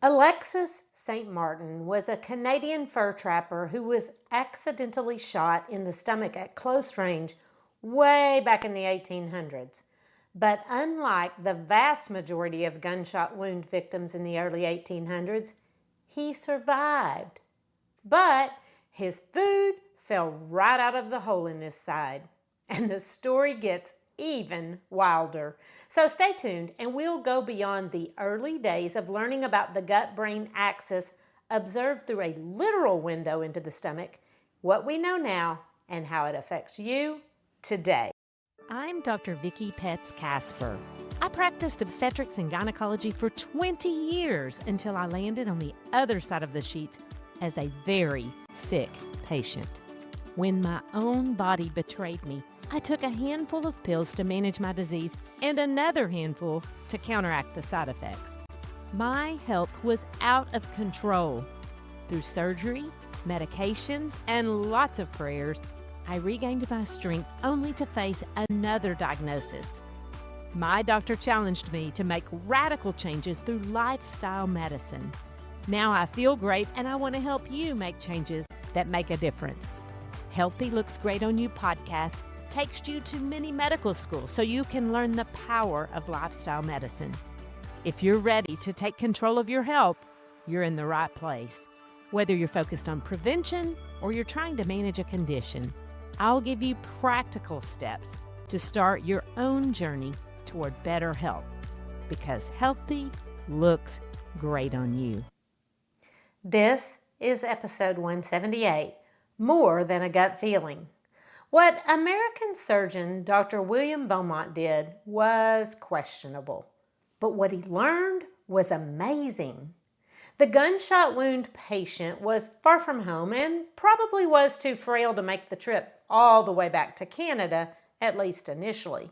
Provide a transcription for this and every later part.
Alexis St. was a Canadian fur trapper who was accidentally shot in the stomach at close range way back in the 1800s. But unlike the vast majority of gunshot wound victims in the early 1800s, he survived. But his food fell right out of the hole in his side. And the story gets even wilder. So stay tuned and we'll go beyond the early days of learning about the gut-brain axis observed through a literal window into the stomach, what we know now, and how it affects you today. I'm Dr. Vickie Petz Casper. I practiced obstetrics and gynecology for 20 years until I landed on the other side of the sheets as a very sick patient. When my own body betrayed me, I took a handful of pills to manage my disease and another handful to counteract the side effects. My health was out of control. Through surgery, medications, and lots of prayers, I regained my strength only to face another diagnosis. My doctor challenged me to make radical changes through lifestyle medicine. Now I feel great and I want to help you make changes that make a difference. Healthy Looks Great on You podcast takes you to many medical schools so you can learn the power of lifestyle medicine. If you're ready to take control of your health, you're in the right place. Whether you're focused on prevention or you're trying to manage a condition, I'll give you practical steps to start your own journey toward better health, because healthy looks great on you. This is episode 178, More Than a Gut Feeling. What American surgeon Dr. William Beaumont did was questionable, but what he learned was amazing. The gunshot wound patient was far from home and probably was too frail to make the trip all the way back to Canada, at least initially.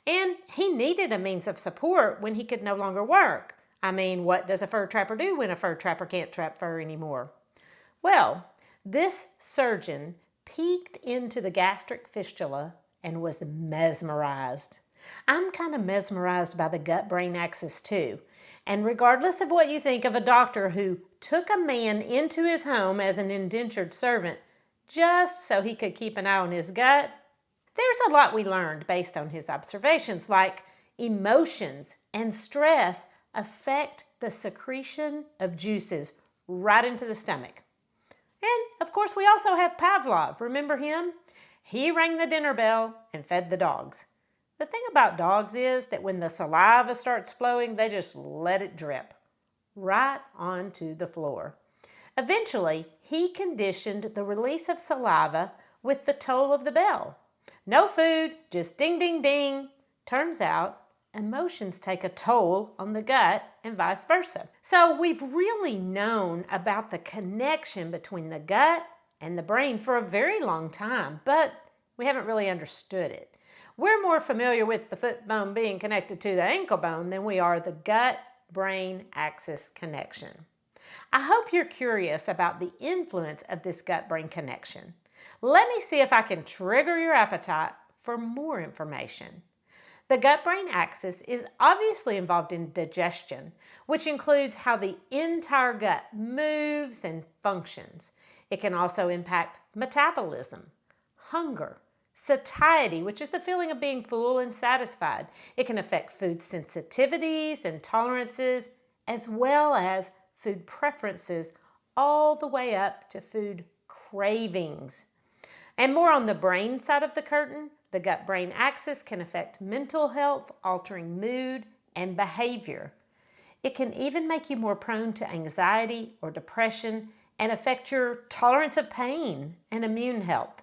And he needed a means of support when he could no longer work. I mean, what does a fur trapper do when a fur trapper can't trap fur anymore? Well, this surgeon peeked into the gastric fistula and was mesmerized. I'm kind of mesmerized by the gut-brain axis too. And regardless of what you think of a doctor who took a man into his home as an indentured servant just so he could keep an eye on his gut, there's a lot we learned based on his observations, like emotions and stress affect the secretion of juices right into the stomach. And of course, we also have Pavlov. Remember him? He rang the dinner bell and fed the dogs. The thing about dogs is that when the saliva starts flowing, they just let it drip right onto the floor. Eventually, he conditioned the release of saliva with the toll of the bell. No food, just ding, ding, ding. Turns out, emotions take a toll on the gut and vice versa. So we've really known about the connection between the gut and the brain for a very long time, but we haven't really understood it. We're more familiar with the foot bone being connected to the ankle bone than we are the gut-brain axis connection. I hope you're curious about the influence of this gut-brain connection. Let me see if I can trigger your appetite for more information. The gut-brain axis is obviously involved in digestion, which includes how the entire gut moves and functions. It can also impact metabolism, hunger, satiety, which is the feeling of being full and satisfied. It can affect food sensitivities and tolerances, as well as food preferences, all the way up to food cravings. And more on the brain side of the curtain, the gut-brain axis can affect mental health, altering mood and behavior. It can even make you more prone to anxiety or depression and affect your tolerance of pain and immune health.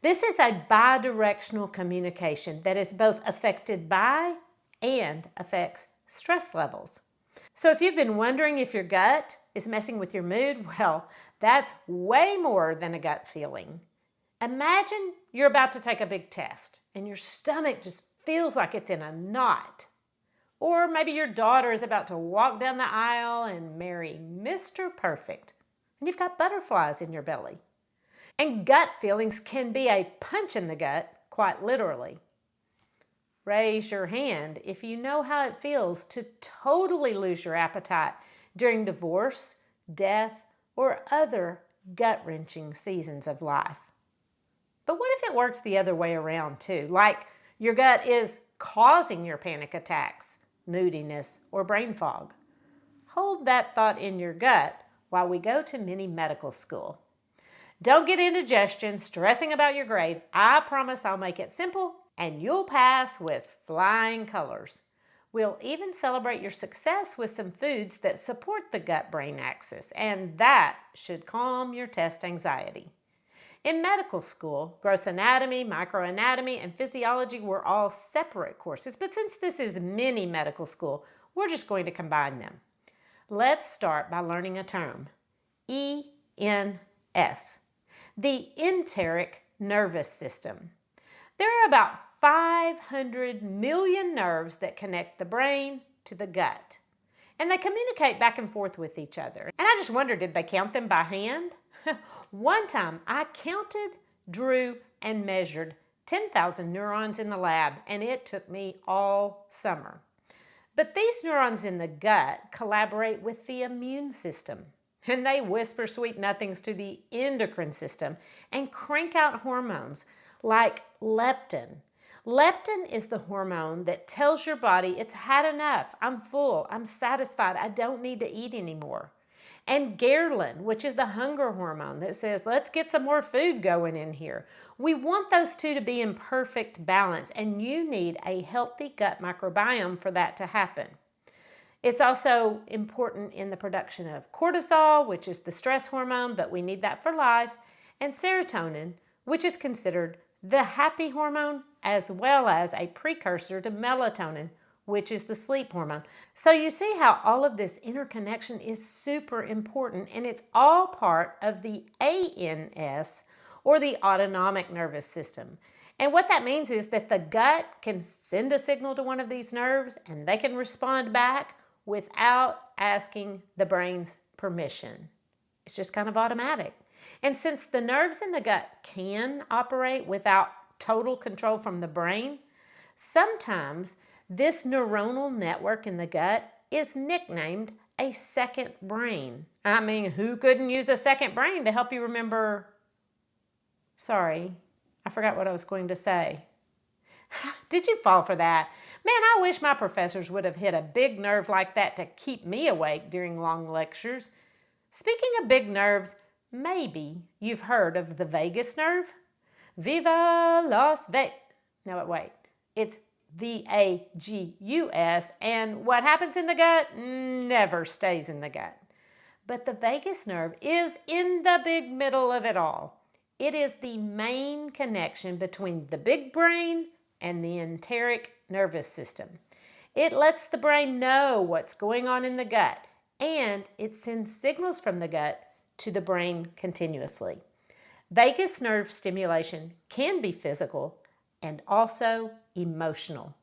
This is a bidirectional communication that is both affected by and affects stress levels. So if you've been wondering if your gut is messing with your mood, well, that's way more than a gut feeling. Imagine you're about to take a big test and your stomach just feels like it's in a knot. Or maybe your daughter is about to walk down the aisle and marry Mr. Perfect, and you've got butterflies in your belly. And gut feelings can be a punch in the gut, quite literally. Raise your hand if you know how it feels to totally lose your appetite during divorce, death, or other gut-wrenching seasons of life. But what if it works the other way around too? Like your gut is causing your panic attacks, moodiness, or brain fog. Hold that thought in your gut while we go to mini medical school. Don't get indigestion, stressing about your grade. I promise I'll make it simple and you'll pass with flying colors. We'll even celebrate your success with some foods that support the gut-brain axis, and that should calm your test anxiety. In medical school, gross anatomy, microanatomy, and physiology were all separate courses, but since this is mini medical school, we're just going to combine them. Let's start by learning a term, ENS, the enteric nervous system. There are about 500 million nerves that connect the brain to the gut, and they communicate back and forth with each other. And I just wondered, did they count them by hand? One time I counted, drew, and measured 10,000 neurons in the lab, and it took me all summer. But these neurons in the gut collaborate with the immune system, and they whisper sweet nothings to the endocrine system and crank out hormones like leptin. Leptin is the hormone that tells your body it's had enough, I'm full, I'm satisfied, I don't need to eat anymore. And ghrelin, which is the hunger hormone that says, let's get some more food going in here. We want those two to be in perfect balance, and you need a healthy gut microbiome for that to happen. It's also important in the production of cortisol, which is the stress hormone, but we need that for life, and serotonin, which is considered the happy hormone, as well as a precursor to melatonin, which is the sleep hormone. So you see how all of this interconnection is super important, and it's all part of the ANS, or the autonomic nervous system. And what that means is that the gut can send a signal to one of these nerves, and they can respond back without asking the brain's permission. It's just kind of automatic. And since the nerves in the gut can operate without total control from the brain, sometimes this neuronal network in the gut is nicknamed a second brain. I mean, who couldn't use a second brain to help you remember? Sorry, I forgot what I was going to say. Did you fall for that? Man, I wish my professors would have hit a big nerve like that to keep me awake during long lectures. Speaking of big nerves, maybe you've heard of the vagus nerve? Viva Las Vegas. No, wait. It's VAGUS, and what happens in the gut never stays in the gut. But the vagus nerve is in the big middle of it all. It is the main connection between the big brain and the enteric nervous system. It lets the brain know what's going on in the gut, and it sends signals from the gut to the brain continuously. Vagus nerve stimulation can be physical and also emotional,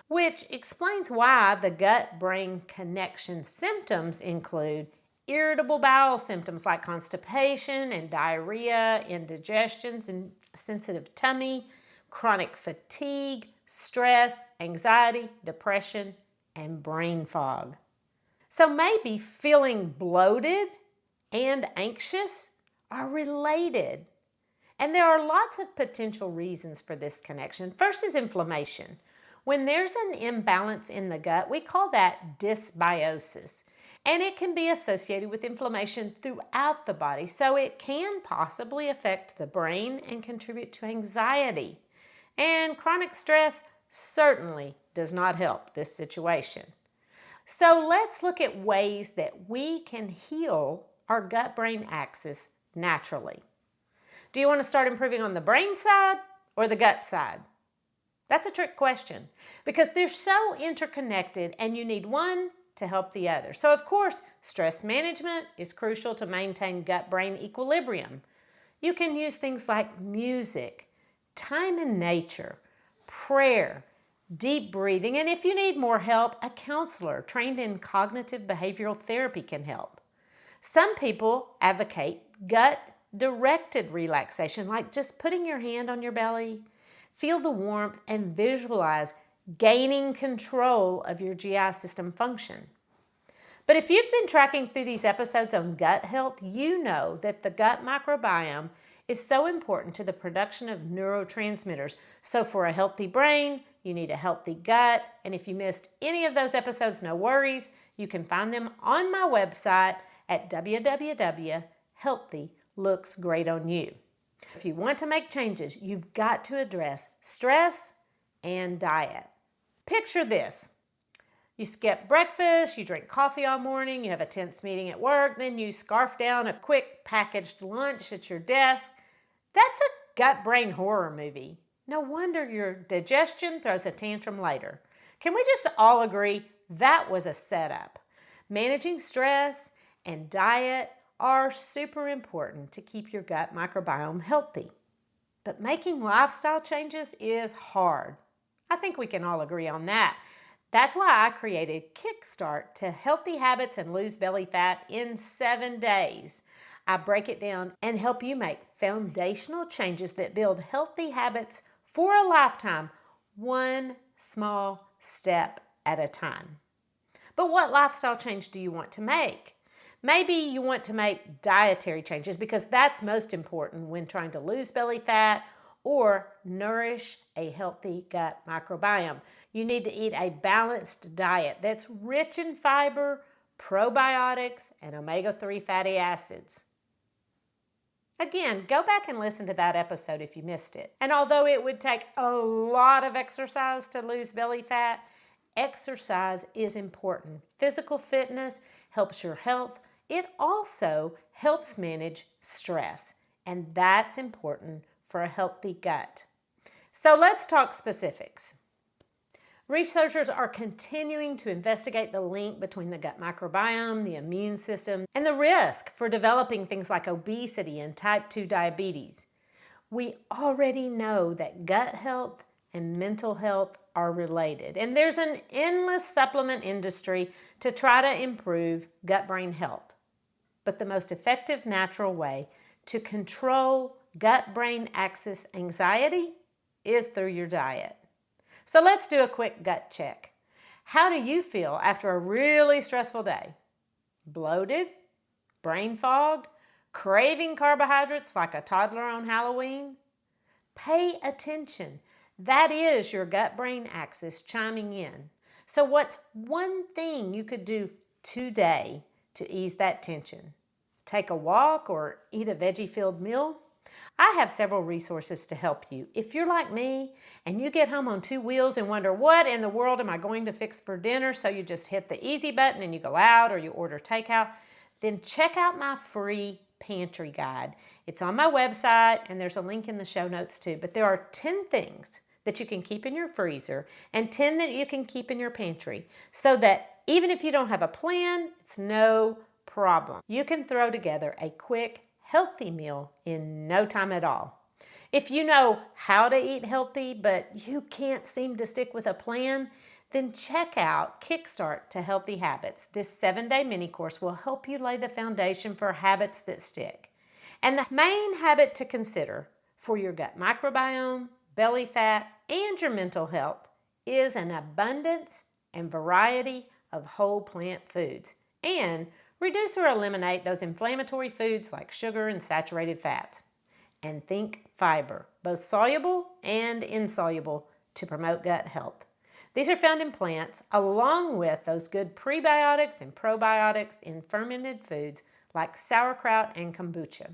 which explains why the gut-brain connection symptoms include irritable bowel symptoms like constipation and diarrhea, indigestions and sensitive tummy, chronic fatigue, stress, anxiety, depression, and brain fog. So maybe feeling bloated and anxious are related. And there are lots of potential reasons for this connection. First is inflammation. When there's an imbalance in the gut, we call that dysbiosis. And it can be associated with inflammation throughout the body, so it can possibly affect the brain and contribute to anxiety. And chronic stress certainly does not help this situation. So let's look at ways that we can heal our gut-brain axis naturally. Do you want to start improving on the brain side or the gut side? That's a trick question because they're so interconnected and you need one to help the other. So of course, stress management is crucial to maintain gut-brain equilibrium. You can use things like music, time in nature, prayer, deep breathing, and if you need more help, a counselor trained in cognitive behavioral therapy can help. Some people advocate gut-directed relaxation, like just putting your hand on your belly, feel the warmth, and visualize gaining control of your GI system function. But if you've been tracking through these episodes on gut health, you know that the gut microbiome is so important to the production of neurotransmitters. So for a healthy brain, you need a healthy gut. And if you missed any of those episodes, no worries. You can find them on my website at www.healthylooksgreatonYou. If you want to make changes, you've got to address stress and diet. Picture this. You skip breakfast, you drink coffee all morning, you have a tense meeting at work, then you scarf down a quick packaged lunch at your desk. That's a gut-brain horror movie. No wonder your digestion throws a tantrum later. Can we just all agree that was a setup? Managing stress and diet are super important to keep your gut microbiome healthy. But making lifestyle changes is hard. I think we can all agree on that. That's why I created Kickstart to Healthy Habits and Lose Belly Fat in 7 days. I break it down and help you make foundational changes that build healthy habits for a lifetime, one small step at a time. But what lifestyle change do you want to make? Maybe you want to make dietary changes because that's most important when trying to lose belly fat or nourish a healthy gut microbiome. You need to eat a balanced diet that's rich in fiber, probiotics, and omega-3 fatty acids. Again, go back and listen to that episode if you missed it. And although it would take a lot of exercise to lose belly fat, exercise is important. Physical fitness helps your health. It also helps manage stress, and that's important for a healthy gut. So let's talk specifics. Researchers are continuing to investigate the link between the gut microbiome, the immune system, and the risk for developing things like obesity and type 2 diabetes. We already know that gut health and mental health are related, and there's an endless supplement industry to try to improve gut-brain health. But the most effective natural way to control gut-brain axis anxiety is through your diet. So let's do a quick gut check. How do you feel after a really stressful day? Bloated? Brain fog? Craving carbohydrates like a toddler on Halloween? Pay attention. That is your gut-brain axis chiming in. So what's one thing you could do today to ease that tension? Take a walk or eat a veggie-filled meal? I have several resources to help you. If you're like me and you get home on 2 wheels and wonder, what in the world am I going to fix for dinner? So you just hit the easy button and you go out or you order takeout, then check out my free pantry guide. It's on my website and there's a link in the show notes too. But there are 10 things that you can keep in your freezer and 10 that you can keep in your pantry so that even if you don't have a plan, it's no problem. You can throw together a quick, healthy meal in no time at all. If you know how to eat healthy, but you can't seem to stick with a plan, then check out Kickstart to Healthy Habits. This 7-day mini course will help you lay the foundation for habits that stick. And the main habit to consider for your gut microbiome, belly fat, and your mental health is an abundance and variety of whole plant foods. And reduce or eliminate those inflammatory foods like sugar and saturated fats. And think fiber, both soluble and insoluble, to promote gut health. These are found in plants along with those good prebiotics and probiotics in fermented foods like sauerkraut and kombucha.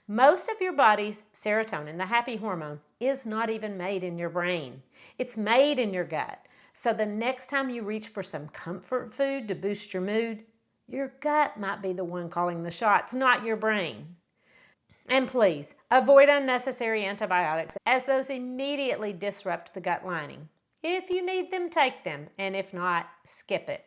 Most of your body's serotonin, the happy hormone, is not even made in your brain. It's made in your gut. So the next time you reach for some comfort food to boost your mood, your gut might be the one calling the shots, not your brain. And please, avoid unnecessary antibiotics as those immediately disrupt the gut lining. If you need them, take them, and if not, skip it.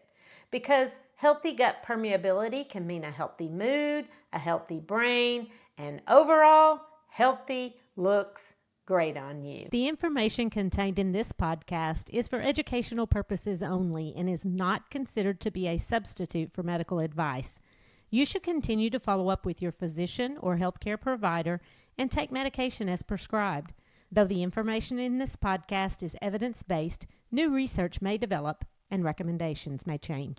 Because healthy gut permeability can mean a healthy mood, a healthy brain, and overall, healthy looks great on you. The information contained in this podcast is for educational purposes only and is not considered to be a substitute for medical advice. You should continue to follow up with your physician or healthcare provider and take medication as prescribed. Though the information in this podcast is evidence-based, new research may develop and recommendations may change.